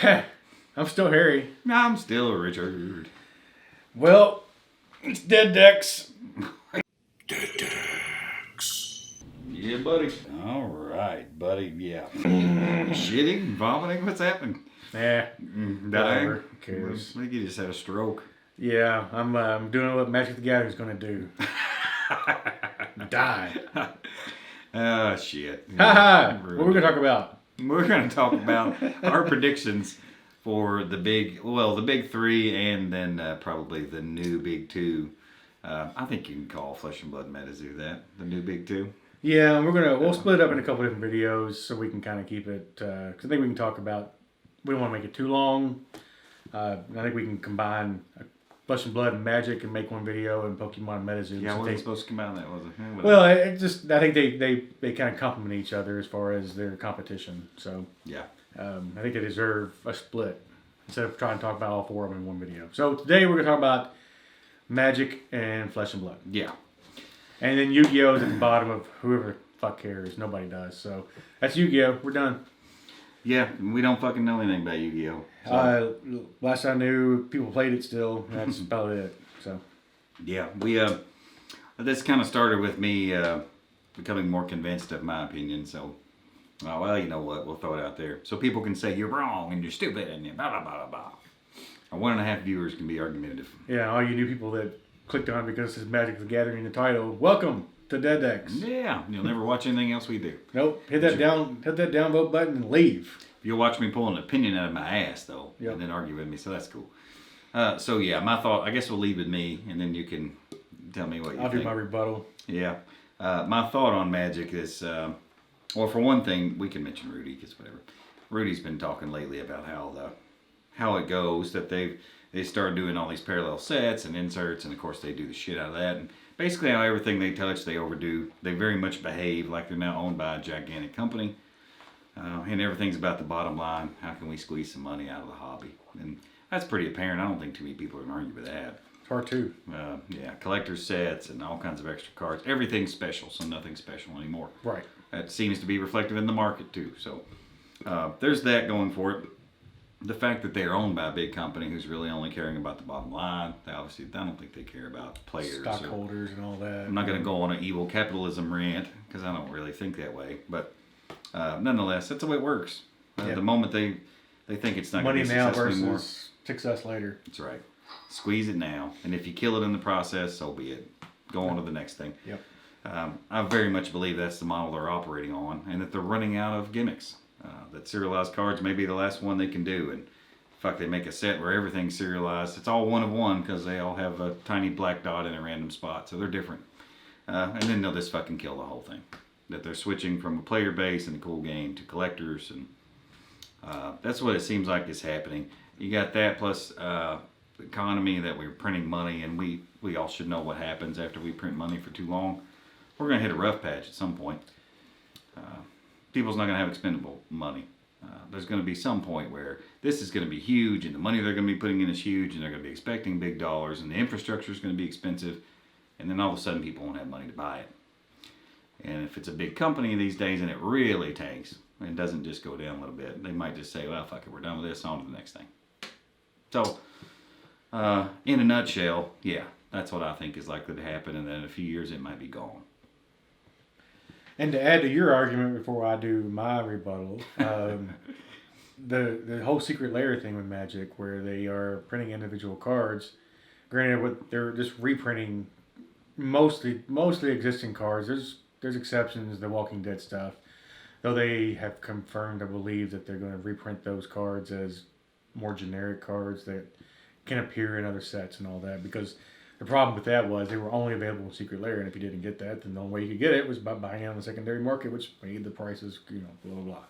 I'm still Harry. I'm still Richard. Well, it's Dead Decks. Dead Decks. Yeah, buddy. All right, buddy. Yeah. Shitting, vomiting. What's happening? Dying. Who cares? I think you just had a stroke. Yeah, I'm doing what Magic the Gathering's going to do. Die. Oh, shit. Haha. What are we going to talk about? We're going to talk about our predictions for the big three, and then probably the new big two. I think you can call Flesh and Blood Metazoo that, the new big two. Yeah, we'll split it up in a couple different videos so we can kind of keep it, because I think we can talk about, we don't want to make it too long. I think we can combine Flesh and Blood and Magic and make one video, and Pokemon Metazoo. Yeah, wasn't supposed to combine that, was it? Well, I think they kind of complement each other as far as their competition. So yeah, I think they deserve a split instead of trying to talk about all four of them in one video. So today we're going to talk about Magic and Flesh and Blood. Yeah. And then Yu-Gi-Oh! Is at the bottom of whoever the fuck cares. Nobody does. So that's Yu-Gi-Oh! We're done. Yeah, we don't fucking know anything about Yu-Gi-Oh! So. Last I knew, people played it still. That's about it. So. Yeah, we this kind of started with me becoming more convinced of my opinion. So, well, you know what? We'll throw it out there so people can say you're wrong and you're stupid and blah blah blah blah. Our 1.5 viewers can be argumentative. Yeah, all you new people that clicked on because it says Magic the Gathering in the title. Welcome to Dead Decks. Yeah, you'll never watch anything else we do. Nope. Hit that downvote button and leave. You'll watch me pull an opinion out of my ass though, yep. And then argue with me. So that's cool. So yeah, my thought. I guess we'll leave with me, and then you can tell me what you think. I'll do my rebuttal. Yeah, my thought on Magic is, well, for one thing, we can mention Rudy because whatever. Rudy's been talking lately about how it goes that they started doing all these parallel sets and inserts, and of course they do the shit out of that. And basically, how everything they touch, they overdo. They very much behave like they're now owned by a gigantic company, and everything's about the bottom line. How can we squeeze some money out of the hobby? And that's pretty apparent. I don't think too many people are gonna argue with that. It's hard too. Yeah, collector's sets and all kinds of extra cards. Everything's special, so nothing's special anymore. Right. That seems to be reflective in the market too. So there's that going for it. The fact that they're owned by a big company who's really only caring about the bottom line, I don't think they care about players. Stockholders and all that. I'm not going to go on an evil capitalism rant because I don't really think that way. But nonetheless, that's the way it works. The moment they think it's not going to be successful anymore. Money now versus success later. That's right. Squeeze it now. And if you kill it in the process, so be it. Go on to the next thing. Yep. I very much believe that's the model they're operating on, and that they're running out of gimmicks. That serialized cards may be the last one they can do, and fuck, they make a set where everything's serialized. It's all one of one because they all have a tiny black dot in a random spot, so they're different. And then they'll just fucking kill the whole thing. That they're switching from a player base and a cool game to collectors, and that's what it seems like is happening. You got that plus the economy that we're printing money, and we all should know what happens after we print money for too long. We're going to hit a rough patch at some point. People's not going to have expendable money. There's going to be some point where this is going to be huge, and the money they're going to be putting in is huge, and they're going to be expecting big dollars, and the infrastructure is going to be expensive, and then all of a sudden people won't have money to buy it. And if it's a big company these days and it really tanks, and it doesn't just go down a little bit, they might just say, well, fuck it, we're done with this, on to the next thing. So, in a nutshell, yeah, that's what I think is likely to happen, and then in a few years it might be gone. And to add to your argument before I do my rebuttal, the whole secret layer thing with Magic, where they are printing individual cards, granted, they're just reprinting mostly existing cards. There's exceptions, the Walking Dead stuff, though they have confirmed, I believe, that they're going to reprint those cards as more generic cards that can appear in other sets and all that, because the problem with that was they were only available in Secret Lair, and if you didn't get that, then the only way you could get it was by buying it on the secondary market, which made the prices, blah, blah, blah.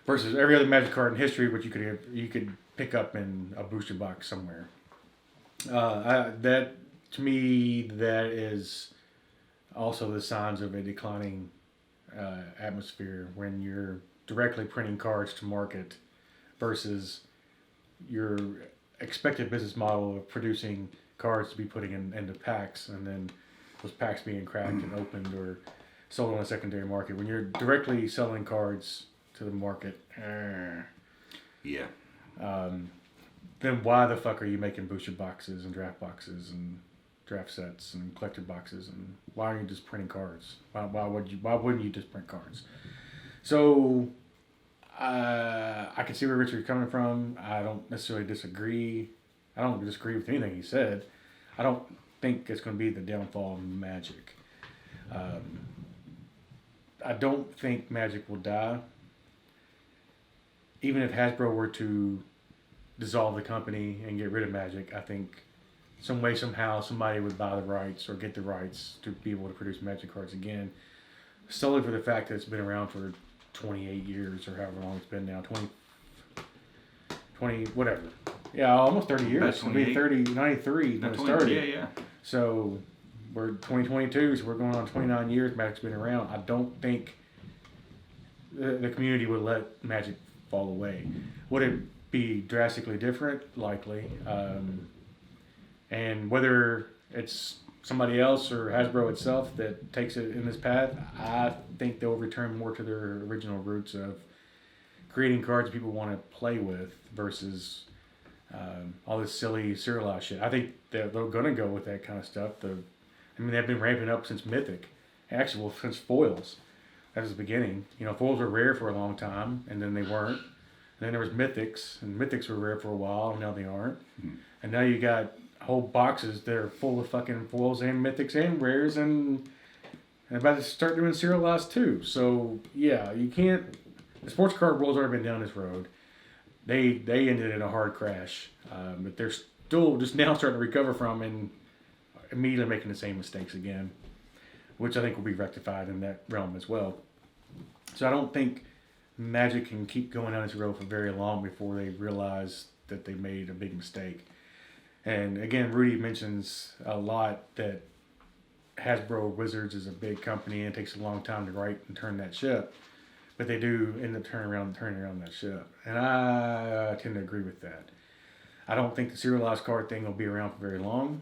Versus every other Magic card in history, which you could pick up in a booster box somewhere. That, to me, that is also the signs of a declining atmosphere when you're directly printing cards to market versus your expected business model of producing cards to be putting into packs, and then those packs being cracked and opened or sold on a secondary market. When you're directly selling cards to the market, yeah, then why the fuck are you making booster boxes and draft sets and collector boxes, and why aren't you just printing cards? Why wouldn't you just print cards? So I can see where Richard's coming from. I don't necessarily disagree. I don't disagree with anything he said. I don't think it's going to be the downfall of Magic. I don't think Magic will die. Even if Hasbro were to dissolve the company and get rid of Magic, I think some way, somehow, somebody would buy the rights or get the rights to be able to produce Magic cards again, solely for the fact that it's been around for 28 years or however long it's been now, 20 whatever. Yeah, almost 30 years. It's going to be 93 when it started. Yeah. So we're 2022, so we're going on 29 years Magic's been around. I don't think the community would let Magic fall away. Would it be drastically different? Likely. And whether it's somebody else or Hasbro itself that takes it in this path, I think they'll return more to their original roots of creating cards people want to play with versus all this silly serialized shit. I think they're going to go with that kind of stuff. They've been ramping up since Mythic. Actually, well, since Foils. That was the beginning. Foils were rare for a long time, and then they weren't. And then there was Mythics, and Mythics were rare for a while, and now they aren't. And now you got whole boxes that are full of fucking Foils and Mythics and rares, and about to start doing serialized too. So, yeah, you can't... The sports card world's already been down this road. They ended in a hard crash, but they're still just now starting to recover from and immediately making the same mistakes again, which I think will be rectified in that realm as well. So I don't think Magic can keep going down this road for very long before they realize that they made a big mistake. And again, Rudy mentions a lot that Hasbro Wizards is a big company and it takes a long time to right and turn that ship. But they do end up turning around that ship. And I tend to agree with that. I don't think the serialized card thing will be around for very long.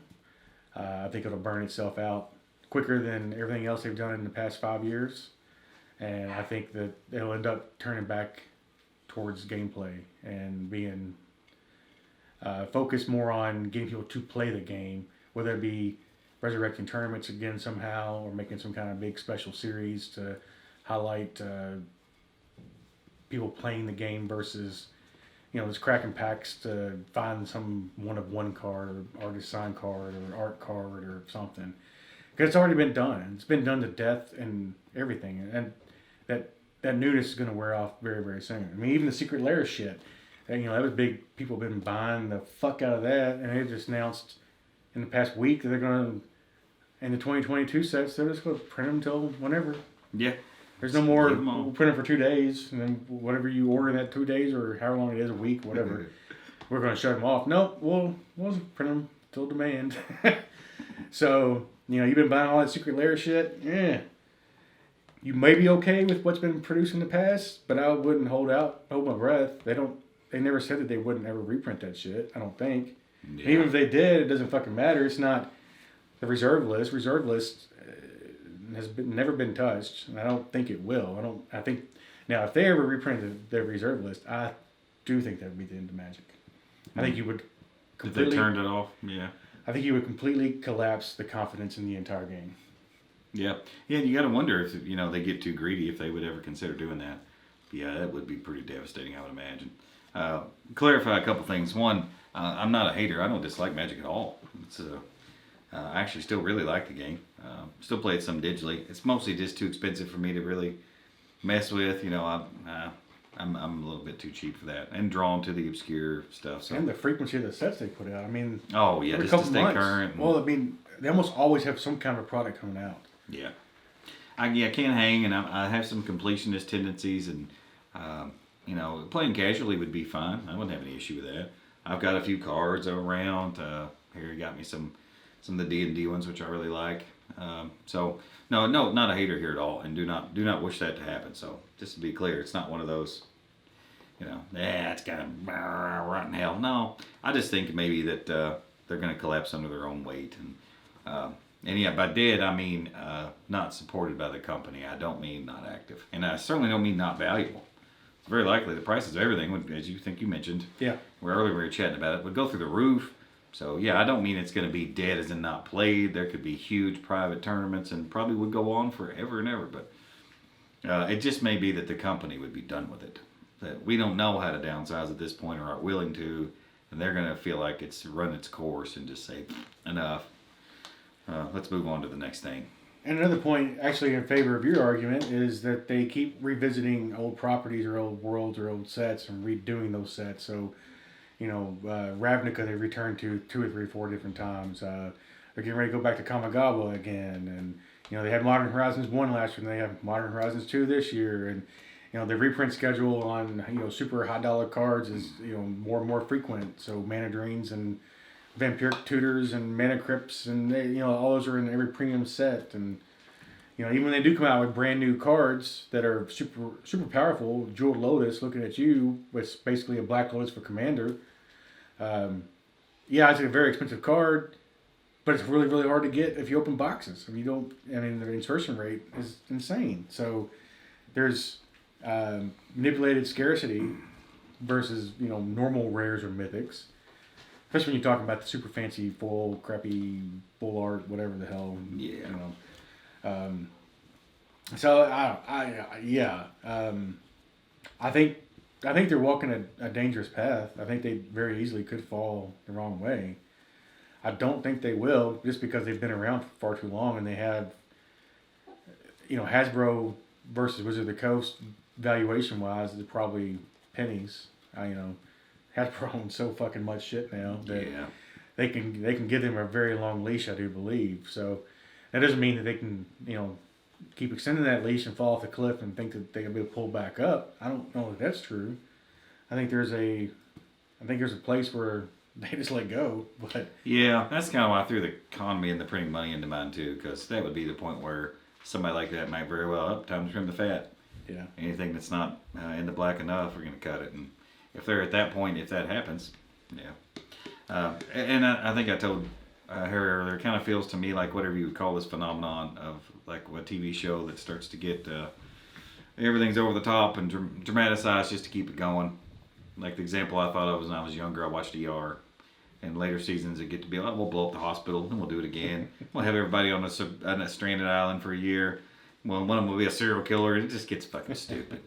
I think it'll burn itself out quicker than everything else they've done in the past 5 years. And I think that it'll end up turning back towards gameplay and being focused more on getting people to play the game, whether it be resurrecting tournaments again somehow or making some kind of big special series to highlight people playing the game versus, just cracking packs to find some one-of-one card or artist signed card or art card or something. Because it's already been done. It's been done to death and everything. And that newness is going to wear off very, very soon. Even the Secret Lair shit. That was big. People have been buying the fuck out of that. And they just announced in the past week that they're going to, in the 2022 sets, they're just going to print them until whenever. Yeah. There's no more, we'll print them for 2 days. And then whatever you order in that 2 days or however long it is, a week, whatever, we're going to shut them off. Nope, we'll print them till demand. So, you've been buying all that Secret Lair shit. Yeah. You may be okay with what's been produced in the past, but I wouldn't hold my breath. They never said that they wouldn't ever reprint that shit, I don't think. Yeah. Even if they did, it doesn't fucking matter. It's not the reserve list. Reserve list never been touched, and I don't think it will. I think now if they ever reprinted their reserve list, I do think that would be the end of Magic. I think you would completely... If they turned it off, yeah. I think you would completely collapse the confidence in the entire game. Yeah. Yeah, you got to wonder if, they get too greedy, if they would ever consider doing that. Yeah, that would be pretty devastating, I would imagine. Clarify a couple things. One, I'm not a hater. I don't dislike Magic at all. I actually still really like the game. Still play it some digitally. It's mostly just too expensive for me to really mess with. I'm a little bit too cheap for that, and drawn to the obscure stuff. So. And the frequency of the sets they put out. Oh yeah, just to stay current. Well, they almost always have some kind of a product coming out. Yeah, I can't hang, and I have some completionist tendencies, and playing casually would be fine. I wouldn't have any issue with that. I've got a few cards around. Here you got me some of the D&D ones, which I really like. So no, not a hater here at all, and do not wish that to happen. So just to be clear, it's not one of those, it's kind of rotten hell. No, I just think maybe that they're going to collapse under their own weight, and yeah, by dead I mean not supported by the company. I don't mean not active, and I certainly don't mean not valuable. it's very likely the prices of everything would, as you mentioned, Yeah. where earlier we were chatting about it, would go through the roof. So yeah, I don't mean it's going to be dead as in not played. There could be huge private tournaments and probably would go on forever and ever. But it just may be that the company would be done with it. That we don't know how to downsize at this point or aren't willing to, and they're going to feel like it's run its course and just say enough. Let's move on to the next thing. And another point, actually, in favor of your argument, is that they keep revisiting old properties or old worlds or old sets and redoing those sets. So, Ravnica they returned to 2 or 3, 4 different times. They're getting ready to go back to Kamigawa again, and they had Modern Horizons 1 last year, and they have Modern Horizons 2 this year, and the reprint schedule on super high dollar cards is more and more frequent. So Mana Drains and Vampiric Tutors and Mana Crypts and all those are in every premium set, and even when they do come out with brand new cards that are super powerful, Jeweled Lotus, looking at you, it's basically a Black Lotus for Commander. It's a very expensive card, but it's really, really hard to get if you open boxes. If you don't, the insertion rate is insane. So there's manipulated scarcity versus normal rares or mythics. Especially when you're talking about the super fancy, full, crappy, full art, whatever the hell. Yeah. I think they're walking a dangerous path. I think they very easily could fall the wrong way. I don't think they will, just because they've been around for far too long, and they have, Hasbro versus Wizard of the Coast valuation wise is probably pennies. Hasbro owns so fucking much shit now that they can give them a very long leash, I do believe. So that doesn't mean that they can keep extending that leash and fall off the cliff and think that they'll be able to pull back up. I don't know if that's true. I think there's a place where they just let go. But yeah, that's kind of why I threw the economy and the printing money into mine too, because that would be the point where somebody like that might very well time to trim the fat. Yeah. Anything that's not in the black enough, we're going to cut it. And if they're at that point, if that happens, yeah. And I think I told Harry earlier, it kind of feels to me like whatever you would call this phenomenon of like a TV show that starts to get everything's over the top and dramatized just to keep it going. Like the example I thought of was when I was younger, I watched ER. And later seasons, it get to be like, we'll blow up the hospital and we'll do it again. We'll have everybody on a stranded island for a year. Well, one of them will be a serial killer, and it just gets fucking stupid.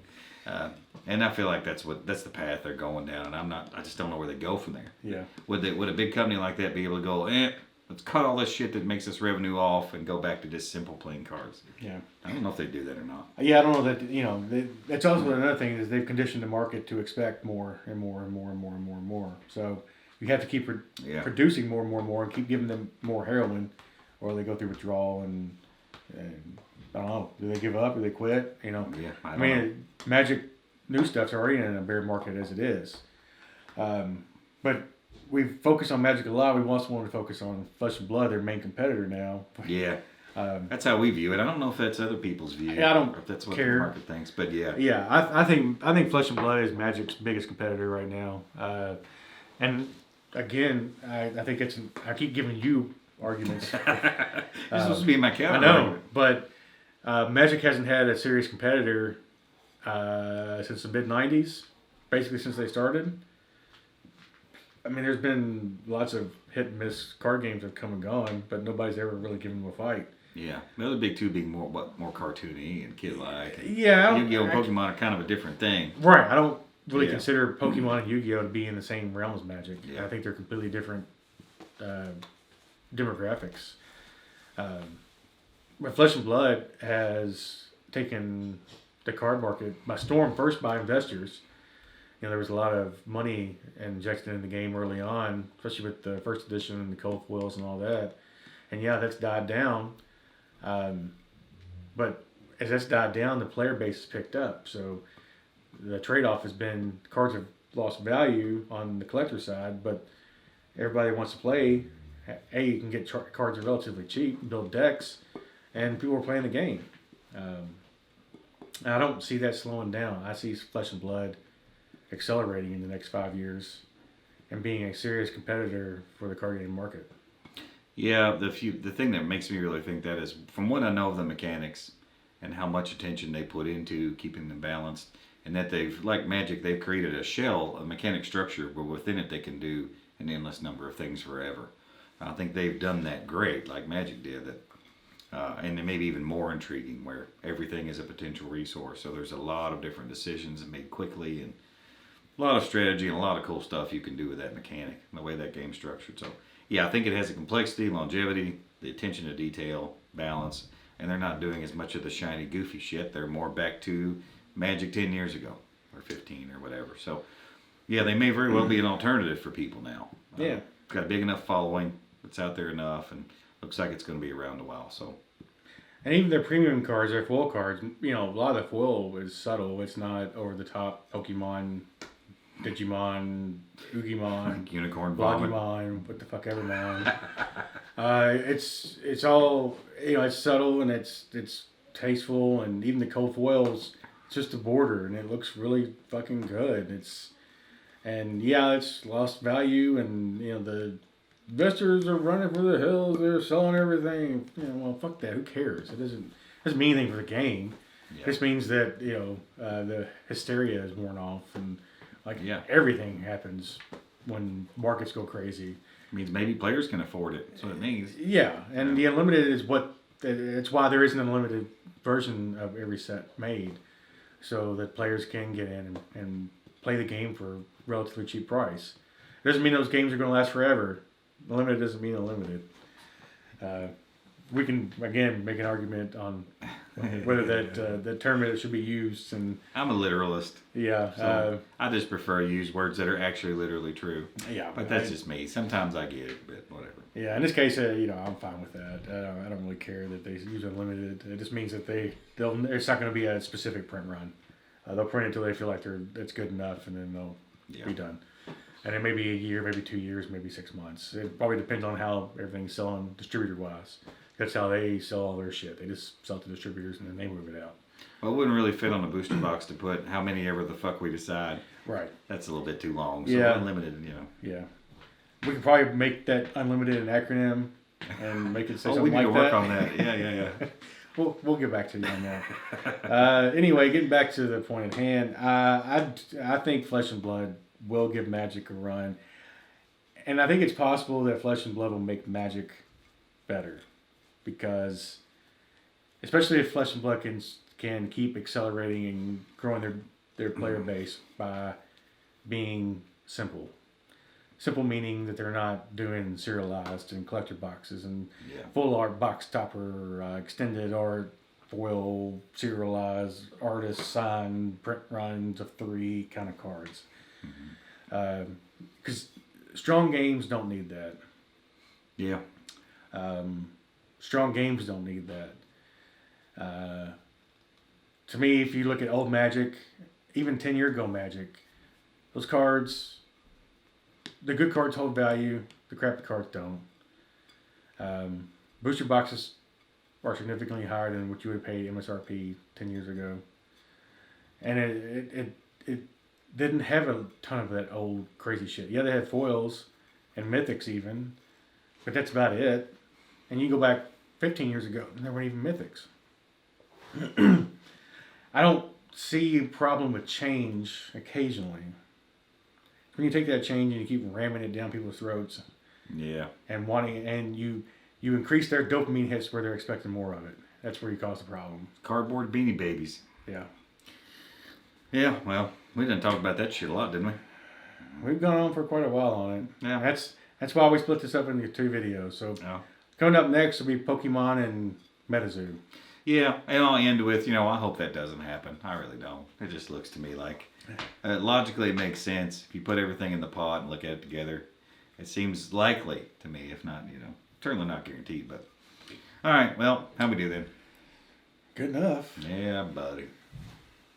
And I feel like that's the path they're going down, and I just don't know where they go from there. Yeah. Would a big company like that be able to go, let's cut all this shit that makes us revenue off and go back to just simple playing cards? Yeah. I don't know if they do that or not. Yeah, I don't know that, that's also another thing is they've conditioned the market to expect more and more and more and more and more and more. So you have to keep producing more and more and more and keep giving them more heroin, or they go through withdrawal and I don't know. Do they give up? Do they quit? Yeah, I mean, Magic new stuff's already in a bear market as it is. But we've focused on Magic a lot. We also want to focus on Flesh and Blood, their main competitor now. Yeah. That's how we view it. I don't know if that's other people's view. Yeah, I don't or if that's what care. the market thinks, but yeah. Yeah, I think Flesh and Blood is Magic's biggest competitor right now. And again, I think I keep giving you arguments. You're supposed to be my counter. I know, but Magic hasn't had a serious competitor since the mid-90s, basically since they started. I mean, there's been lots of hit and miss card games that have come and gone, but nobody's ever really given them a fight. Yeah, the other big two being more cartoony and kid-like. Yeah. Yu-Gi-Oh! And Pokemon are kind of a different thing. Right, I don't really consider Pokemon and Yu-Gi-Oh! To be in the same realm as Magic. Yeah. I think they're completely different demographics. But Flesh and Blood has taken the card market by storm, first by investors. There was a lot of money injected in the game early on, especially with the first edition and the cold foils and all that. And yeah, that's died down. But as that's died down, the player base has picked up. So the trade-off has been cards have lost value on the collector side, but everybody wants to play. You can get cards are relatively cheap, build decks, and people are playing the game. I don't see that slowing down. I see Flesh and Blood accelerating in the next 5 years and being a serious competitor for the card game market. Yeah, the thing that makes me really think that is, from what I know of the mechanics and how much attention they put into keeping them balanced and that they've, like Magic, they've created a shell, a mechanic structure, where within it they can do an endless number of things forever. I think they've done that great, like Magic did. That, and maybe even more intriguing, where everything is a potential resource. So there's a lot of different decisions made quickly, and a lot of strategy and a lot of cool stuff you can do with that mechanic and the way that game's structured. So yeah, I think it has the complexity, longevity, the attention to detail, balance, and they're not doing as much of the shiny, goofy shit. They're more back to Magic 10 years ago, or 15, or whatever. So yeah, they may very well be an alternative for people now. Yeah. Got a big enough following, it's out there enough, and looks like it's going to be around a while. So. And even their premium cards, their foil cards, you know, a lot of the foil is subtle. It's not over the top Pokemon, Digimon, Oogimon, Unicorn Vomit. Blogimon, what the fuck ever, man. It's all, you know, it's subtle and it's tasteful, and even the cold foils, it's just a border and it looks really fucking good. It's lost value, and you know the investors are running for the hills. They're selling everything. You know, well, fuck that. Who cares? It doesn't mean anything for the game. Yeah. It just means that the hysteria is worn off, and everything happens when markets go crazy. It means maybe players can afford it. That's what it means. Yeah, and the unlimited is what. It's why there is an unlimited version of every set made, so that players can get in and play the game for a relatively cheap price. It doesn't mean those games are going to last forever. Unlimited doesn't mean unlimited. We can again make an argument on whether that term should be used. And I'm a literalist. Yeah. So I just prefer to use words that are actually literally true. Yeah. But that's just me. Sometimes I get it, but whatever. Yeah. In this case, I'm fine with that. I don't really care that they use unlimited. It just means that it's not going to be a specific print run. They'll print it until they feel like it's good enough, and then they'll be done. And it may be a year, maybe 2 years, maybe 6 months. It probably depends on how everything's selling distributor-wise. That's how they sell all their shit. They just sell to distributors and then they move it out. Well, it wouldn't really fit on a booster box to put how many ever the fuck we decide. Right. That's a little bit too long. So unlimited, Yeah. We could probably make that unlimited an acronym and make it say something we need like to that. work on that. Yeah. We'll get back to you on that. Anyway, getting back to the point at hand, I think Flesh and Blood will give Magic a run, and I think it's possible that Flesh and Blood will make Magic better, because especially if Flesh and Blood can keep accelerating and growing their player base by being simple. Simple meaning that they're not doing serialized and collector boxes and full art box topper, extended art, foil, serialized, artist signed print runs of 3 kind of cards. Because strong games don't need that. Yeah. Strong games don't need that. To me, if you look at old Magic, even 10-year ago Magic, those cards, the good cards hold value, the crappy cards don't. Booster boxes are significantly higher than what you would have paid MSRP 10 years ago. And it didn't have a ton of that old crazy shit. Yeah, they had foils and mythics even, but that's about it. And you go back 15 years ago, and there weren't even mythics. I don't see a problem with change occasionally. When you take that change and you keep ramming it down people's throats, and you increase their dopamine hits where they're expecting more of it. That's where you cause the problem. Cardboard beanie babies. Yeah. Yeah, well, we didn't talk about that shit a lot, didn't we? We've gone on for quite a while on it. Yeah. That's why we split this up into 2 videos. So coming up next will be Pokemon and MetaZoo. Yeah, and I'll end with, I hope that doesn't happen. I really don't. It just looks to me like, logically it makes sense. If you put everything in the pot and look at it together, it seems likely to me, if not, certainly not guaranteed. But all right, well, how we do then? Good enough. Yeah, buddy.